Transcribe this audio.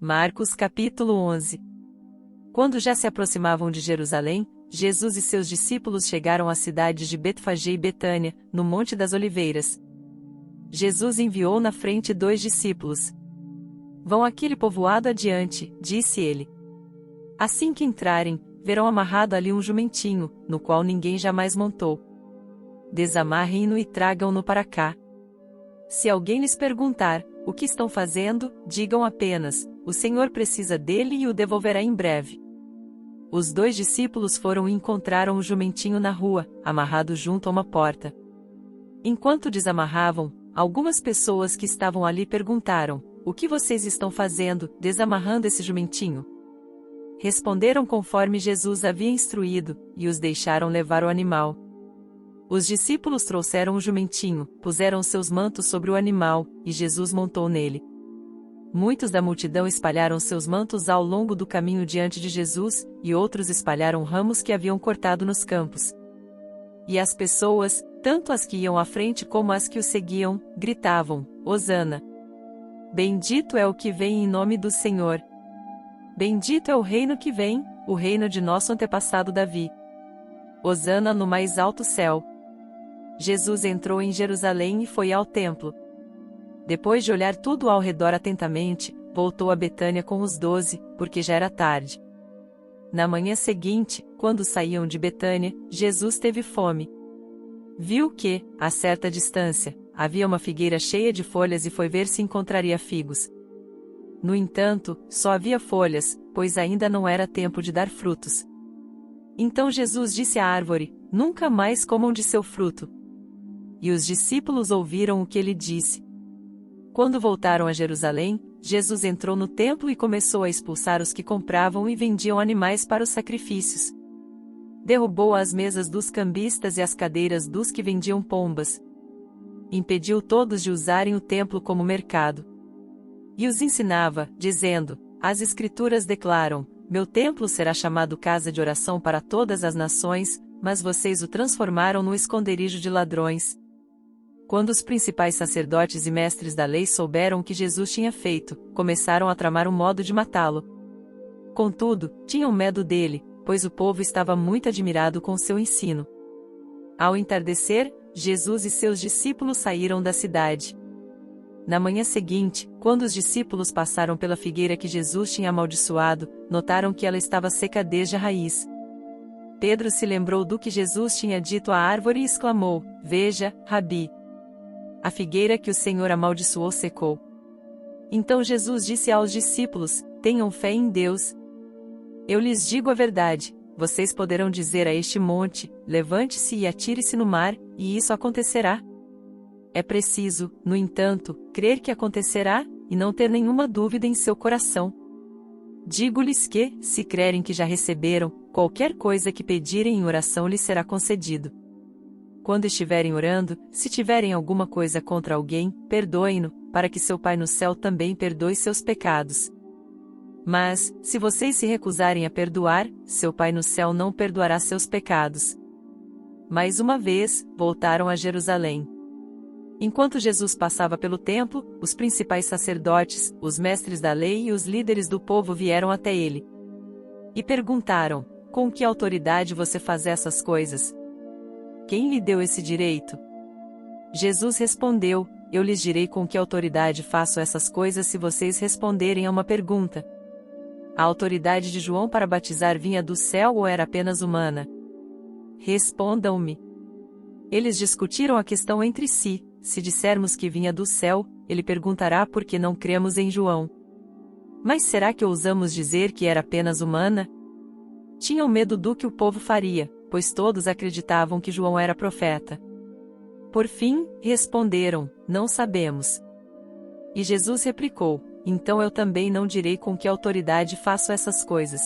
Marcos capítulo 11. Quando já se aproximavam de Jerusalém, Jesus e seus discípulos chegaram às cidades de Betfagé e Betânia, no Monte das Oliveiras. Jesus enviou na frente 2 discípulos. Vão àquele povoado adiante, disse ele. Assim que entrarem, verão amarrado ali um jumentinho, no qual ninguém jamais montou. Desamarrem-no e tragam-no para cá. Se alguém lhes perguntar, o que estão fazendo, digam apenas, o Senhor precisa dele e o devolverá em breve. Os 2 discípulos foram e encontraram o jumentinho na rua, amarrado junto a uma porta. Enquanto desamarravam, algumas pessoas que estavam ali perguntaram, o que vocês estão fazendo, desamarrando esse jumentinho? Responderam conforme Jesus havia instruído, e os deixaram levar o animal. Os discípulos trouxeram o jumentinho, puseram seus mantos sobre o animal, e Jesus montou nele. Muitos da multidão espalharam seus mantos ao longo do caminho diante de Jesus, e outros espalharam ramos que haviam cortado nos campos. E as pessoas, tanto as que iam à frente como as que o seguiam, gritavam, Hosana! Bendito é o que vem em nome do Senhor! Bendito é o reino que vem, o reino de nosso antepassado Davi! Hosana no mais alto céu! Jesus entrou em Jerusalém e foi ao templo. Depois de olhar tudo ao redor atentamente, voltou a Betânia com os 12, porque já era tarde. Na manhã seguinte, quando saíam de Betânia, Jesus teve fome. Viu que, a certa distância, havia uma figueira cheia de folhas e foi ver se encontraria figos. No entanto, só havia folhas, pois ainda não era tempo de dar frutos. Então Jesus disse à árvore, nunca mais comam de seu fruto. E os discípulos ouviram o que ele disse. Quando voltaram a Jerusalém, Jesus entrou no templo e começou a expulsar os que compravam e vendiam animais para os sacrifícios. Derrubou as mesas dos cambistas e as cadeiras dos que vendiam pombas. Impediu todos de usarem o templo como mercado. E os ensinava, dizendo, as Escrituras declaram, meu templo será chamado casa de oração para todas as nações, mas vocês o transformaram no esconderijo de ladrões. Quando os principais sacerdotes e mestres da lei souberam o que Jesus tinha feito, começaram a tramar um modo de matá-lo. Contudo, tinham medo dele, pois o povo estava muito admirado com seu ensino. Ao entardecer, Jesus e seus discípulos saíram da cidade. Na manhã seguinte, quando os discípulos passaram pela figueira que Jesus tinha amaldiçoado, notaram que ela estava seca desde a raiz. Pedro se lembrou do que Jesus tinha dito à árvore e exclamou, veja, Rabi! A figueira que o Senhor amaldiçoou secou. Então Jesus disse aos discípulos, tenham fé em Deus. Eu lhes digo a verdade, vocês poderão dizer a este monte, levante-se e atire-se no mar, e isso acontecerá. É preciso, no entanto, crer que acontecerá, e não ter nenhuma dúvida em seu coração. Digo-lhes que, se crerem que já receberam, qualquer coisa que pedirem em oração lhes será concedido. Quando estiverem orando, se tiverem alguma coisa contra alguém, perdoem-no, para que seu Pai no céu também perdoe seus pecados. Mas, se vocês se recusarem a perdoar, seu Pai no céu não perdoará seus pecados. Mais uma vez, voltaram a Jerusalém. Enquanto Jesus passava pelo templo, os principais sacerdotes, os mestres da lei e os líderes do povo vieram até ele. E perguntaram, com que autoridade você faz essas coisas? Quem lhe deu esse direito? Jesus respondeu, eu lhes direi com que autoridade faço essas coisas se vocês responderem a uma pergunta. A autoridade de João para batizar vinha do céu ou era apenas humana? Respondam-me. Eles discutiram a questão entre si, se dissermos que vinha do céu, ele perguntará por que não cremos em João. Mas será que ousamos dizer que era apenas humana? Tinham medo do que o povo faria, pois todos acreditavam que João era profeta. Por fim, responderam, não sabemos. E Jesus replicou, então eu também não direi com que autoridade faço essas coisas.